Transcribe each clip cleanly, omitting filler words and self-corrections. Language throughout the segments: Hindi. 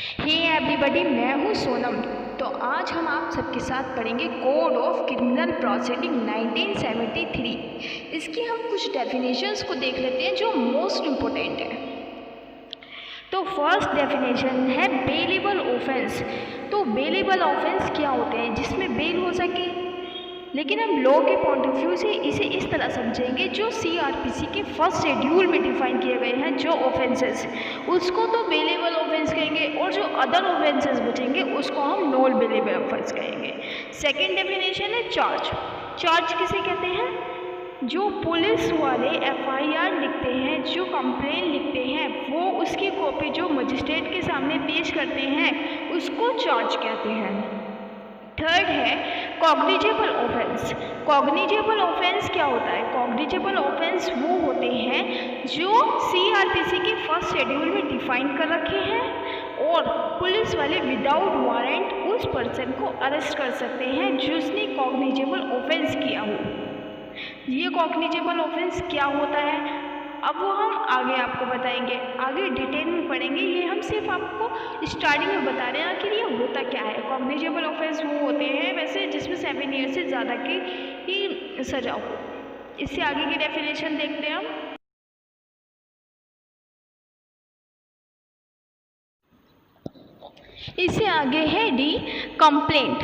हे एवरीबॉडी, मैं हूँ सोनम। तो आज हम आप सबके साथ पढ़ेंगे कोड ऑफ क्रिमिनल प्रोसीडिंग 1973। इसकी हम कुछ डेफिनेशंस को देख लेते हैं जो मोस्ट इम्पोर्टेंट है। तो फर्स्ट डेफिनेशन है बेलेबल ऑफेंस। तो बेलेबल ऑफेंस क्या होते हैं? जिसमें बेल हो सके, लेकिन हम लॉ के पॉइंट ऑफ व्यू से इसे इस तरह समझेंगे, जो सीआरपीसी के फर्स्ट शेड्यूल में डिफाइन किए गए हैं जो ऑफेंसेस, उसको तो बेलेबल ऑफेंस कहेंगे, और जो अदर ऑफेंसेस बचेंगे उसको हम नॉन बेलेबल ऑफेंस कहेंगे। सेकेंड डेफिनेशन है चार्ज। चार्ज किसे कहते हैं? जो पुलिस वाले एफआईआर लिखते हैं, जो कंप्लेन लिखते हैं, वो उसकी कॉपी जो मजिस्ट्रेट के सामने पेश करते हैं उसको चार्ज कहते हैं। थर्ड है कॉग्निजेबल ऑफेंस। कॉग्निजेबल ऑफेंस क्या होता है? कॉग्निजेबल ऑफेंस वो होते हैं जो सीआरपीसी के फर्स्ट शेड्यूल में डिफाइन कर रखे हैं और पुलिस वाले विदाउट वारंट उस पर्सन को अरेस्ट कर सकते हैं जिसने कॉग्निजेबल ऑफेंस किया हो। ये कॉग्निजेबल ऑफेंस क्या होता है अब वो हम आगे आपको बताएंगे, आगे डिटेल में पढ़ेंगे। ये हम सिर्फ आपको स्टार्टिंग में बता रहे हैं आखिर ये होता क्या है। कॉग्निजेबल ऑफेंस वो होते हैं वैसे जिसमें 7 ईयर से ज़्यादा की ही सजा हो। इससे आगे की डेफिनेशन देखते हैं हम। इससे आगे है डी कंप्लेंट।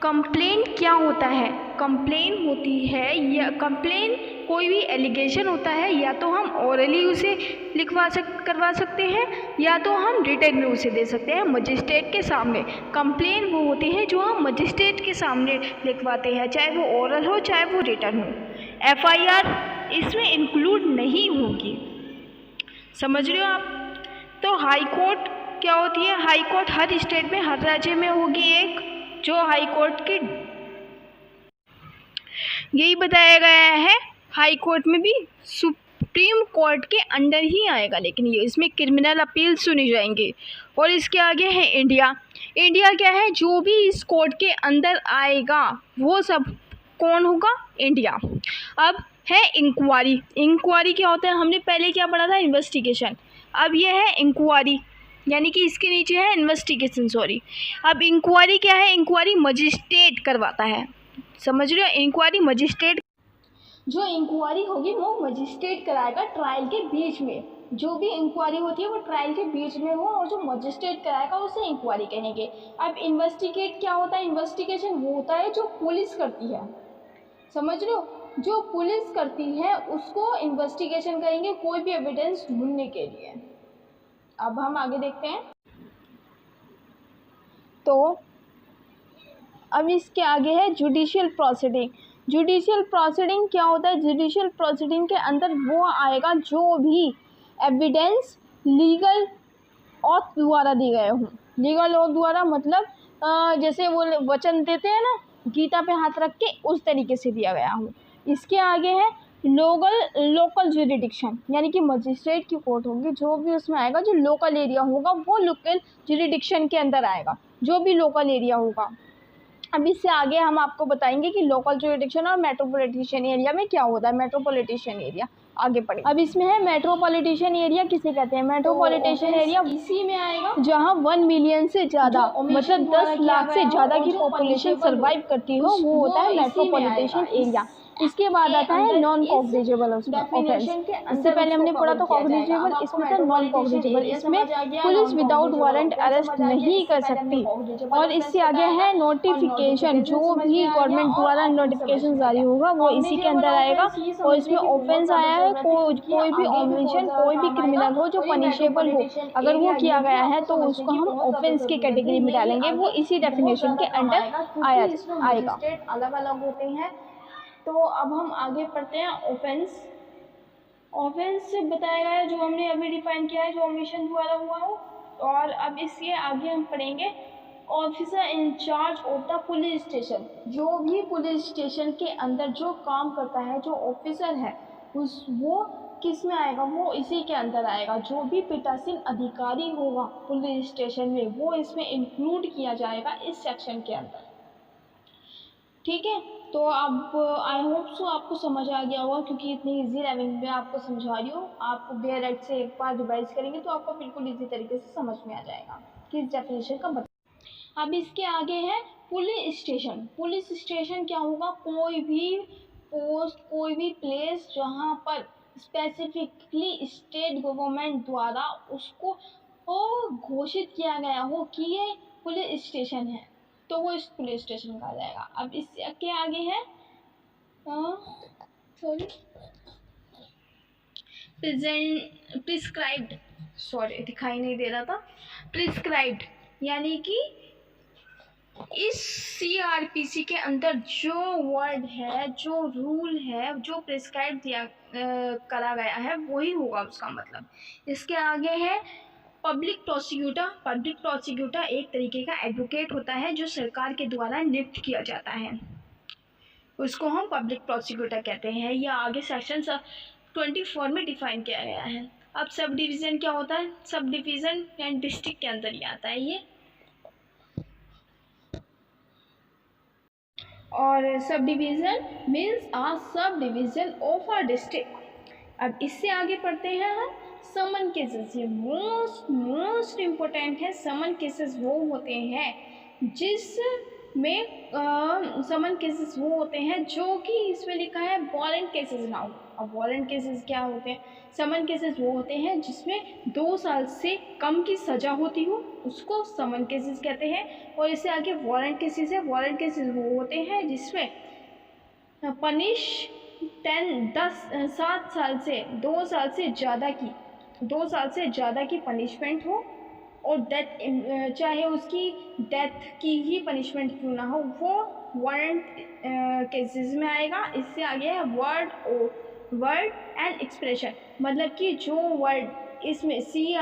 कंप्लेंट क्या होता है? कंप्लेन होती है या कंप्लेन कोई भी एलिगेशन होता है, या तो हम ओरली उसे करवा सकते हैं या तो हम रिटन में उसे दे सकते हैं मजिस्ट्रेट के सामने। कंप्लेन वो होती है जो हम मजिस्ट्रेट के सामने लिखवाते हैं, चाहे वो ओरल हो चाहे वो रिटन हो। एफआईआर इसमें इंक्लूड नहीं होगी, समझ रहे हो आप? तो हाई कोर्ट क्या होती है? हाई कोर्ट हर स्टेट में, हर राज्य में होगी एक, जो हाई कोर्ट की यही बताया गया है। हाई कोर्ट में भी सुप्रीम कोर्ट के अंडर ही आएगा, लेकिन ये इसमें क्रिमिनल अपील सुनी जाएंगे। और इसके आगे है इंडिया। इंडिया क्या है? जो भी इस कोर्ट के अंदर आएगा वो सब कौन होगा? इंडिया। अब है इंक्वायरी। इंक्वायरी क्या होता है? हमने पहले क्या पढ़ा था? इन्वेस्टिगेशन। अब ये है इंक्वायरी, यानी कि इसके नीचे है इन्वेस्टिगेशन, सॉरी। अब इंक्वायरी क्या है? इंक्वायरी मजिस्ट्रेट करवाता है, समझ रहे हो? इंक्वायरी मजिस्ट्रेट, जो इंक्वायरी होगी वो मजिस्ट्रेट कराएगा ट्रायल के बीच में। जो भी इंक्वायरी होती है वो ट्रायल के बीच में हो, और जो मजिस्ट्रेट कराएगा उसे इंक्वायरी कहेंगे। अब इन्वेस्टिगेट क्या होता है? इन्वेस्टिगेशन वो होता है जो पुलिस करती है, समझ रहे हो? जो पुलिस करती है उसको इन्वेस्टिगेशन कहेंगे, कोई भी एविडेंस ढूंढने के लिए। अब हम आगे देखते हैं। तो अब इसके आगे है जुडिशियल प्रोसीडिंग। जुडिशियल प्रोसीडिंग क्या होता है? जुडिशियल प्रोसीडिंग के अंदर वो आएगा जो भी एविडेंस लीगल ऑथ द्वारा दी गए हों। लीगल ऑथ द्वारा मतलब जैसे वो वचन देते हैं ना, गीता पे हाथ रख के, उस तरीके से दिया गया हो। इसके आगे है लोकल ज्यूरिडिक्शन, यानी कि मजिस्ट्रेट की कोर्ट होगी, जो भी उसमें आएगा, जो लोकल एरिया होगा वो लोकल ज्यूरिडिक्शन के अंदर आएगा, जो भी लोकल एरिया होगा। अब इससे आगे हम आपको बताएंगे कि लोकल ज्यूरिडिक्शन और मेट्रोपॉलिटन एरिया में क्या होता है। मेट्रोपॉलिटन एरिया आगे पढ़े। अब इसमें है मेट्रोपॉलिटन एरिया किसे कहते हैं? मेट्रोपॉलिटन एरिया इसी में आएगा जहां 1 मिलियन से ज़्यादा, मतलब 10 लाख से ज़्यादा की पॉपुलेशन सर्वाइव करती हो, वो होता है मेट्रोपॉलिटन एरिया। इसके बाद आता है नॉन कॉग्निजेबल ऑफेंस। इससे पहले हमने पढ़ा था कॉग्निजेबल, इसमें था नॉन कॉग्निजेबल। इसमें पुलिस विदाउट वारंट अरेस्ट नहीं कर सकती। और इससे आगे है नोटिफिकेशन, जो भी गवर्नमेंट द्वारा नोटिफिकेशन जारी होगा वो इसी के अंदर आएगा। और इसमें ऑफेंस आया है कोई भी ऑमिशन, कोई भी क्रिमिनल हो जो पनिशेबल हो, अगर वो किया गया है तो उसको हम ऑफेंस की कैटेगरी में डालेंगे, वो इसी डेफिनेशन के अंडर आएगा। अलग अलग होते हैं। तो अब हम आगे पढ़ते हैं ऑफेंस। ऑफेंस से बताया गया है जो हमने अभी डिफाइन किया है, जो ओमिशन द्वारा हुआ हो। और अब इसके आगे हम पढ़ेंगे officer incharge of the police station. जो भी पुलिस स्टेशन के अंदर जो काम करता है, जो ऑफिसर है, वो किस में आएगा? वो इसी के अंदर आएगा। जो भी पीठासीन अधिकारी होगा पुलिस स्टेशन में, वो इसमें इंक्लूड किया जाएगा इस सेक्शन के अंदर। ठीक है। तो अब आई होप सो आपको समझ आ गया होगा, क्योंकि इतनी इजी लेवलिंग में आपको समझा रही हूँ। आप डायरेक्ट से एक बार रिवाइज करेंगे तो आपको बिल्कुल इजी तरीके से समझ में आ जाएगा कि इस डेफिनेशन का मतलब। अब इसके आगे है पुलिस स्टेशन। पुलिस स्टेशन क्या होगा? कोई भी पोस्ट, कोई भी प्लेस जहाँ पर स्पेसिफिकली स्टेट गवर्नमेंट द्वारा उसको घोषित किया गया हो कि ये पुलिस स्टेशन है, तो वो इस पुलिस स्टेशन कहा जाएगा। अब इसके आगे है सॉरी प्रिस्क्राइब्ड, सॉरी दिखाई नहीं दे रहा था, प्रिस्क्राइब्ड यानी कि इस सीआरपीसी के अंदर जो वर्ड है, जो रूल है, जो प्रिस्क्राइब दिया करा गया है, वही होगा उसका मतलब। इसके आगे है पब्लिक प्रोसिक्यूटर। पब्लिक प्रोसिक्यूटर एक तरीके का एडवोकेट होता है जो सरकार के द्वारा नियुक्त किया जाता है, उसको हम पब्लिक प्रोसिक्यूटर कहते हैं। यह आगे सेक्शन 24 में डिफाइन किया गया है। अब सब डिवीज़न क्या होता है? सब डिवीज़न एंड डिस्ट्रिक्ट के अंदर ही आता है ये। और sub division means uh sub division of uh district. अब इससे आगे पढ़ते हैं हम समन केसेस। ये मोस्ट इम्पोर्टेंट है। समन केसेस वो होते हैं जिसमें समन केसेस वो होते हैं जो कि इसमें लिखा है वारंट केसेस नाउ। अब वारंट केसेस क्या होते हैं? समन केसेस वो होते हैं जिसमें 2 साल से कम की सज़ा होती हो, उसको समन केसेस कहते हैं। और इससे आगे वारंट केसेस है। वारंट केसेस वो होते हैं जिसमें पनिश 7 साल से 2 साल से ज़्यादा की पनिशमेंट हो, और डेथ, चाहे उसकी डेथ की ही पनिशमेंट क्यों ना हो, वो वारंट केसेस में आएगा। इससे आगे है वर्ड एंड एक्सप्रेशन, मतलब कि जो वर्ड इसमें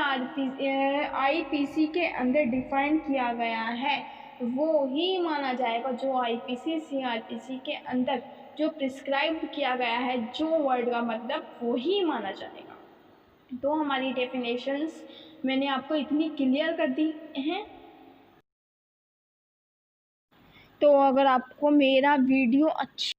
आईपीसी के अंदर डिफाइन किया गया है वो ही माना जाएगा। जो आईपीसी सीआरपीसी के अंदर जो प्रिस्क्राइब किया गया है, जो वर्ड का मतलब, वो ही माना जाएगा। तो हमारी डेफिनेशंस मैंने आपको इतनी क्लियर कर दी हैं। तो अगर आपको मेरा वीडियो अच्छा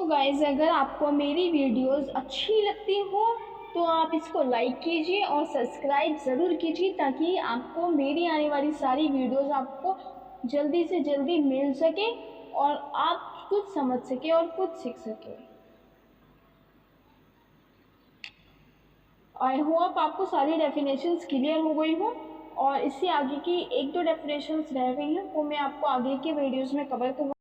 गाइज़, अगर आपको मेरी वीडियोस अच्छी लगती हो तो आप इसको लाइक कीजिए और सब्सक्राइब ज़रूर कीजिए, ताकि आपको मेरी आने वाली सारी वीडियोस आपको जल्दी से जल्दी मिल सके और आप कुछ समझ सके और कुछ सीख सके। आई होप आपको सारी डेफिनेशंस क्लियर हो गई हो, और इससे आगे की 1-2 डेफिनेशंस रह गई हैं वो मैं आपको आगे के वीडियोज़ में कवर करूँगा।